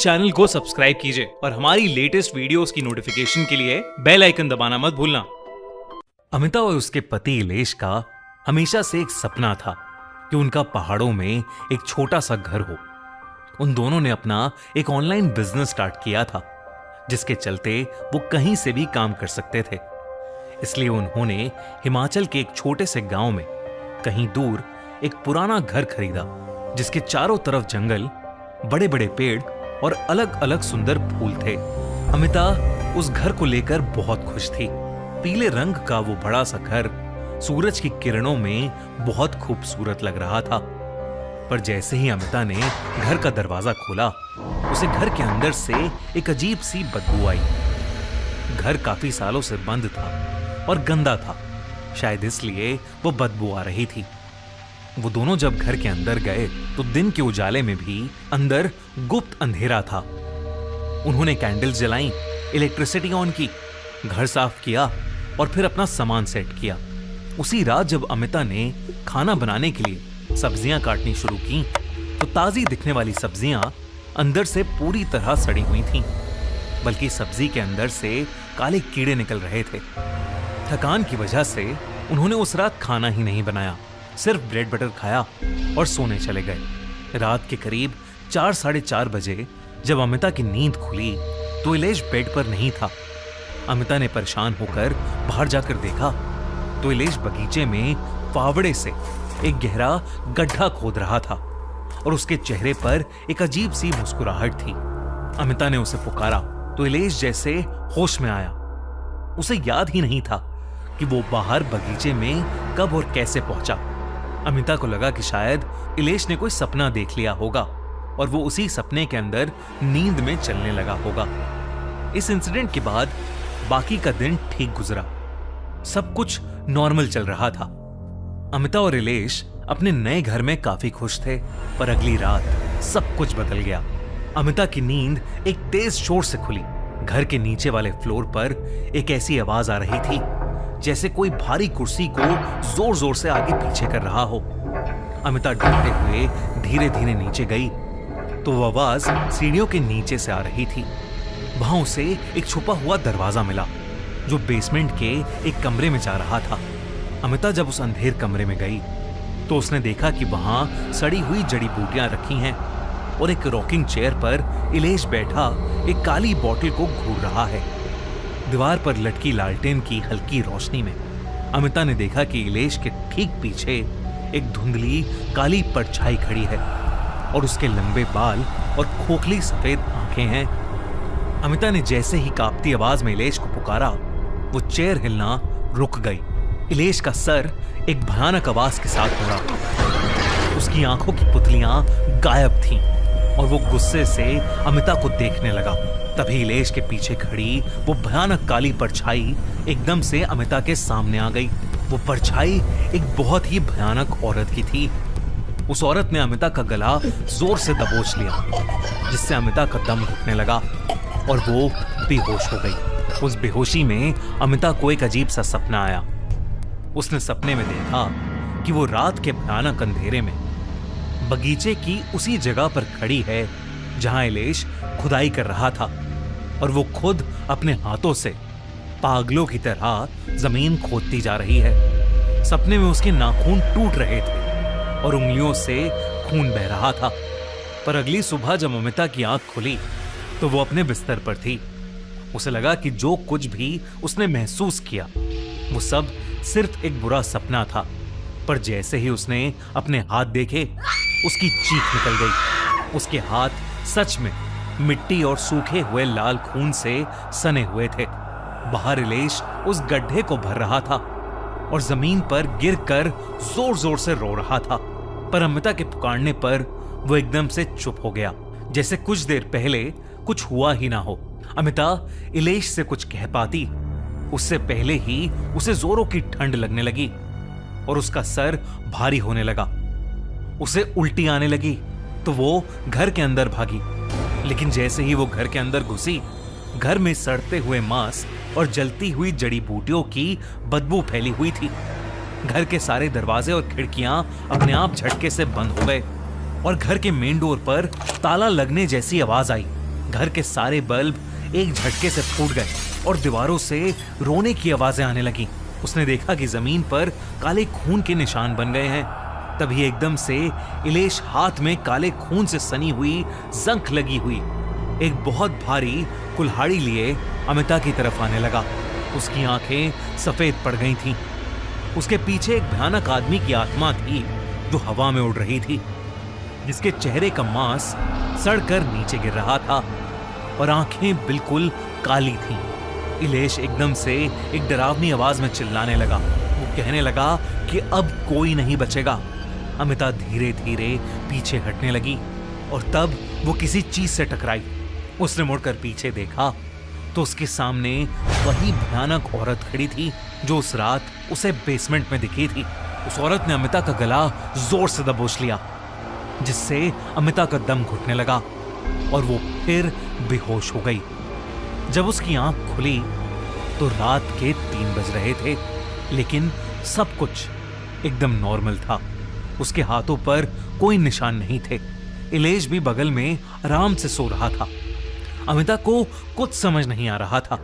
Channel को subscribe कीजिए और हमारी लेटेस्ट वीडियोस की नोटिफिकेशन के लिए बेल आइकन दबाना मत भूलना। अमिता और उसके पति इलेश का हमेशा से एक सपना था कि उनका पहाड़ों में एक छोटा सा घर हो। उन दोनों ने अपना एक ऑनलाइन बिजनेस स्टार्ट किया था, जिसके चलते वो कहीं से भी काम कर सकते थे। इसलिए उन्होंने हिमाचल के एक छोटे से गांव में कहीं दूर एक पुराना घर खरीदा, जिसके चारों तरफ जंगल, बड़े बड़े पेड़ और अलग अलग सुंदर फूल थे। अमिता उस घर को लेकर बहुत खुश थी। पीले रंग का वो बड़ा सा घर सूरज की किरणों में बहुत खूबसूरत लग रहा था। पर जैसे ही अमिता ने घर का दरवाजा खोला, उसे घर के अंदर से एक अजीब सी बदबू आई। घर काफी सालों से बंद था और गंदा था, शायद इसलिए वो बदबू आ रही थी। वो दोनों जब घर के अंदर गए तो दिन के उजाले में भी अंदर गुप्त अंधेरा था। उन्होंने कैंडल्स जलाई, इलेक्ट्रिसिटी ऑन की, घर साफ किया और फिर अपना सामान सेट किया। उसी रात जब अमिता ने खाना बनाने के लिए सब्जियां काटनी शुरू की तो ताजी दिखने वाली सब्जियां अंदर से पूरी तरह सड़ी हुई थीं, बल्कि सब्जी के अंदर से काले कीड़े निकल रहे थे। थकान की वजह से उन्होंने उस रात खाना ही नहीं बनाया, सिर्फ ब्रेड बटर खाया और सोने चले गए। रात के करीब 4-4:30 बजे जब अमिता की नींद खुली तो इलेश बेड पर नहीं था। अमिता ने परेशान होकर बाहर जाकर देखा तो इलेश बगीचे में फावड़े से एक गहरा गड्ढा खोद रहा था और उसके चेहरे पर एक अजीब सी मुस्कुराहट थी। अमिता ने उसे पुकारा तो इलेश जैसे होश में आया। उसे याद ही नहीं था कि वो बाहर बगीचे में कब और कैसे पहुंचा। अमिता को लगा कि शायद इलेश ने कोई सपना देख लिया होगा और वो उसी सपने के अंदर नींद में चलने लगा होगा। इस इंसिडेंट के बाद बाकी का दिन ठीक गुजरा, सब कुछ नॉर्मल चल रहा था। अमिता और इलेश अपने नए घर में काफी खुश थे, पर अगली रात सब कुछ बदल गया। अमिता की नींद एक तेज शोर से खुली। घर के नीचे वाले फ्लोर पर एक ऐसी आवाज आ रही थी जैसे कोई भारी कुर्सी को जोर जोर से आगे पीछे कर रहा हो। अमिता डरते हुए धीरे धीरे नीचे गई तो वो आवाज सीढ़ियों के नीचे से आ रही थी। वहां उसे एक छुपा हुआ दरवाजा मिला जो बेसमेंट के एक कमरे में जा रहा था। अमिता जब उस अंधेर कमरे में गई तो उसने देखा कि वहां सड़ी हुई जड़ी बूटियां रखी हैं और एक रॉकिंग चेयर पर इलेश बैठा एक काली बोतल को घूर रहा है। दीवार पर लटकी लालटेन की हल्की रोशनी में अमिता ने देखा कि इलेश के ठीक पीछे एक धुंधली काली परछाई खड़ी है और उसके लंबे बाल और खोखली सफेद आंखें हैं। अमिता ने जैसे ही कांपती आवाज में इलेश को पुकारा, वो चेयर हिलना रुक गई। इलेश का सर एक भयानक आवाज के साथ मुड़ा, उसकी आंखों की पुतलियां गायब थीं और वो गुस्से से अमिता को देखने लगा। तभी इलेश के पीछे खड़ी वो भयानक काली परछाई एकदम से अमिता के सामने आ गई। वो परछाई एक बहुत ही भयानक औरत की थी। उस औरत ने अमिता का गला जोर से दबोच लिया, जिससे अमिता का दम घुटने लगा और वो बेहोश हो गई। उस बेहोशी में अमिता को एक अजीब सा सपना आया। उसने सपने में देखा कि वो रात के भयानक अंधेरे में बगीचे की उसी जगह पर खड़ी है जहां इलेश खुदाई कर रहा था और वो खुद अपने हाथों से पागलों की तरह जमीन खोदती जा रही है। सपने में उसके नाखून टूट रहे थे और उंगलियों से खून बह रहा था। पर अगली सुबह जब अमिता की आंख खुली तो वो अपने बिस्तर पर थी। उसे लगा कि जो कुछ भी उसने महसूस किया वो सब सिर्फ एक बुरा सपना था। पर जैसे ही उसने अपने हाथ देखे, उसकी चीख निकल गई। उसके हाथ सच में मिट्टी और सूखे हुए लाल खून से सने हुए थे। बाहर इलेश उस गड्ढे को भर रहा था और जमीन पर गिरकर जोर जोर से रो रहा था। पर अमिता के पुकारने पर वो एकदम से चुप हो गया, जैसे कुछ देर पहले कुछ हुआ ही ना हो। अमिता इलेश से कुछ कह पाती उससे पहले ही उसे जोरों की ठंड लगने लगी और उसका सर भारी होने लगा। उसे उल्टी आने लगी तो वो घर के अंदर भागी, लेकिन जैसे ही वो घर के अंदर घुसी, घर में सड़ते हुए मांस और जलती हुई जड़ी बूटियों की बदबू फैली हुई थी। घर के सारे दरवाजे और खिड़कियां अपने आप झटके से बंद हो गए और घर के मेन डोर पर ताला लगने जैसी आवाज आई। घर के सारे बल्ब एक झटके से फूट गए और दीवारों से रोने की आवाजें आने लगी। उसने देखा कि जमीन पर काले खून के निशान बन गए हैं। तभी एकदम से इलेश हाथ में काले खून से सनी हुई जंख लगी हुई एक बहुत भारी कुल्हाड़ी लिए अमिता की तरफ आने लगा। उसकी आंखें सफेद पड़ गई थीं। उसके पीछे एक भयानक आदमी की आत्मा थी जो हवा में उड़ रही थी, जिसके चेहरे का मांस सड़कर नीचे गिर रहा था और आंखें बिल्कुल काली थीं। इलेश एकदम से एक डरावनी आवाज में चिल्लाने लगा। वो कहने लगा कि अब कोई नहीं बचेगा। अमिता धीरे धीरे पीछे हटने लगी और तब वो किसी चीज से टकराई। उसने मुड़कर पीछे देखा तो उसके सामने वही भयानक औरत खड़ी थी जो उस रात उसे बेसमेंट में दिखी थी। उस औरत ने अमिता का गला जोर से दबोच लिया, जिससे अमिता का दम घुटने लगा और वो फिर बेहोश हो गई। जब उसकी आंख खुली तो रात के 3 बज रहे थे, लेकिन सब कुछ एकदम नॉर्मल था। उसके हाथों पर कोई निशान नहीं थे। इलेश भी बगल में आराम से सो रहा था। अमिता को कुछ समझ नहीं आ रहा था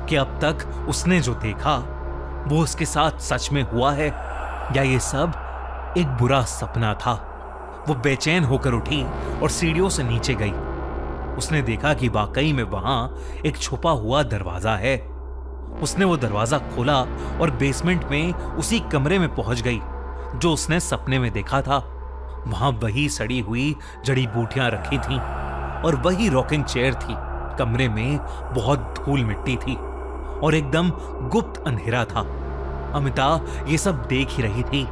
कि अब तक उसने जो देखा वो उसके साथ सच में हुआ है या ये सब एक बुरा सपना था। वो बेचैन होकर उठी और सीढ़ियों से नीचे गई। उसने देखा कि वाकई में वहां एक छुपा हुआ दरवाजा है। उसने वो दरवाजा खोला और बेसमेंट में उसी कमरे में पहुंच गई जो उसने सपने में देखा था। वहां वही सड़ी हुई जड़ी बूटियां रखी थीं और वही रॉकिंग चेयर थी। कमरे में बहुत धूल मिट्टी थी और एकदम गुप्त अंधेरा था। अमिता ये सब देख ही रही थी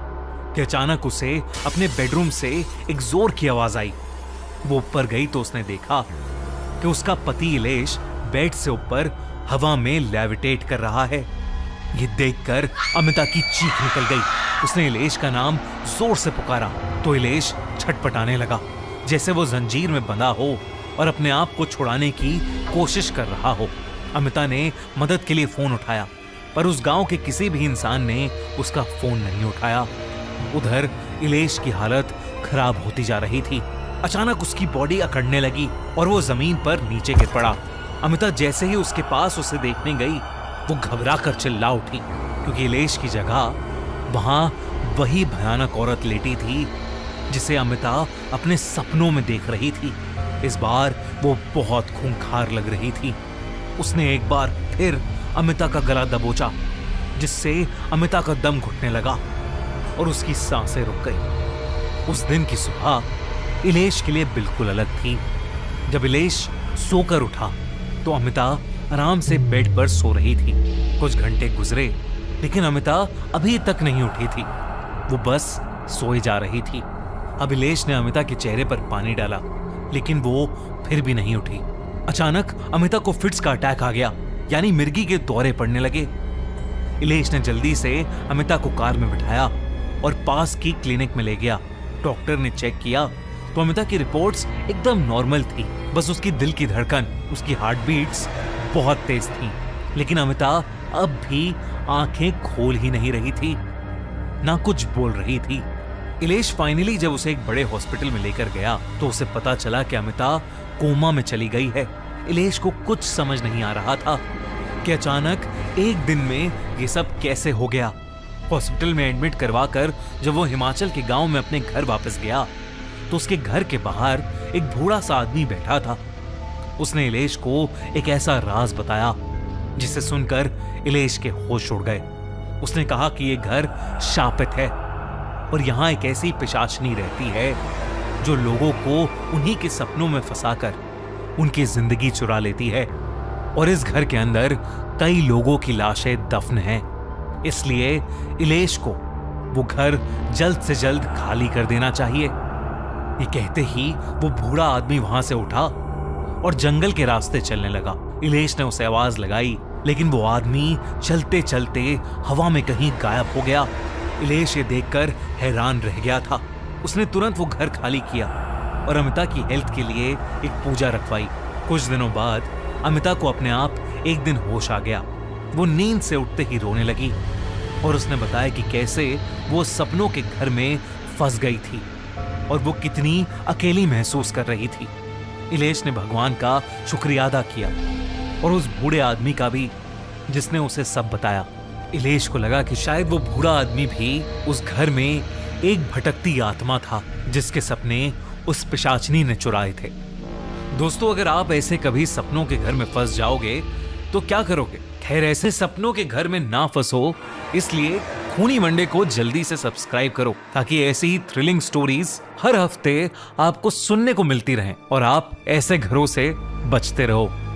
कि अचानक उसे अपने बेडरूम से एक जोर की आवाज आई। वो ऊपर गई तो उसने देखा कि उसका पति इलेश बेड से ऊपर हवा में लेविटेट कर रहा है। ये देखकर अमिता की चीख निकल गई। उसने इलेश का नाम जोर से पुकारा तो इलेश छटपटाने लगा, जैसे वो जंजीर में बंधा हो और अपने आप को छुड़ाने की कोशिश कर रहा हो। अमिता ने मदद के लिए फोन उठाया, पर उस गांव के किसी भी इंसान ने उसका फोन नहीं उठाया। उधर इलेश की हालत खराब होती जा रही थी। अचानक उसकी बॉडी अकड़ने लगी और वो जमीन पर नीचे गिर पड़ा। अमिता जैसे ही उसके पास उसे देखने गई, वो घबरा कर चिल्ला उठी, क्योंकि इलेश की जगह वहां वही भयानक औरत लेटी थी जिसे अमिता अपने सपनों में देख रही थी। इस बार वो बहुत खूंखार लग रही थी। उसने एक बार फिर अमिता का गला दबोचा, जिससे अमिता का दम घुटने लगा और उसकी सांसें रुक गई। उस दिन की सुबह इलेश के लिए बिल्कुल अलग थी। जब इलेश सोकर उठा तो अमिता आराम से बेड पर सो रही थी। कुछ घंटे गुजरे, लेकिन अमिता अभी तक नहीं उठी थी। वो बस सोई जा रही थी। अब इलेश ने अमिता के चेहरे पर पानी डाला, लेकिन वो फिर भी नहीं उठी। अचानक अमिता को फिट्स का अटैक आ गया, यानी मिर्गी के दौरे पड़ने लगे। इलेश ने जल्दी से अमिता को कार में बिठाया और पास की क्लिनिक में ले गया। डॉक्टर ने चेक किया तो अमिता की रिपोर्ट्स एकदम नॉर्मल थी। बस उसकी दिल की धड़कन, उसकी हार्ट बीट्स बहुत तेज थी, लेकिन अमिता अब भी आंखें खोल ही नहीं रही थी, ना कुछ बोल रही थी। इलेश फाइनली जब उसे एक बड़े हॉस्पिटल में लेकर गया तो उसे पता चला कि अमिता कोमा में चली गई है। इलेश को कुछ समझ नहीं आ रहा था कि अचानक एक दिन में ये सब कैसे हो गया। हॉस्पिटल में एडमिट करवाकर जब वो हिमाचल के गांव में अपने घर वापस गया तो उसके घर के बाहर एक बूढ़ा सा आदमी बैठा था। उसने इलेश को एक ऐसा राज बताया जिसे सुनकर इलेश के होश उड़ गए। उसने कहा कि ये घर शापित है और यहाँ एक ऐसी पिशाचनी रहती है जो लोगों को उन्हीं के सपनों में फंसाकर उनकी जिंदगी चुरा लेती है, और इस घर के अंदर कई लोगों की लाशें दफन हैं। इसलिए इलेश को वो घर जल्द से जल्द खाली कर देना चाहिए। ये कहते ही वो बूढ़ा आदमी वहां से उठा और जंगल के रास्ते चलने लगा। इलेश ने उसे आवाज लगाई, लेकिन वो आदमी चलते चलते हवा में कहीं गायब हो गया। इलेश ये देखकर हैरान रह गया था। उसने तुरंत वो घर खाली किया और अमिता की हेल्थ के लिए एक पूजा रखवाई। कुछ दिनों बाद अमिता को अपने आप एक दिन होश आ गया। वो नींद से उठते ही रोने लगी और उसने बताया कि कैसे वो सपनों के घर में फंस गई थी और वो कितनी अकेली महसूस कर रही थी। इलेश ने भगवान का शुक्रिया अदा किया और उस बूढ़े आदमी का भी, जिसने उसे सब बताया। इलेश को लगा कि शायद वो बूढ़ा आदमी भी उस घर में एक भटकती आत्मा था जिसके सपने उस पिशाचनी ने चुराए थे। दोस्तों, अगर आप ऐसे कभी सपनों के घर में फंस जाओगे तो क्या करोगे? खैर, ऐसे सपनों के घर में ना फंसो, इसलिए खूनी मंडे को जल्दी से सब्सक्राइब करो ताकि ऐसी ही थ्रिलिंग स्टोरीज हर हफ्ते आपको सुनने को मिलती रहें और आप ऐसे घरों से बचते रहो।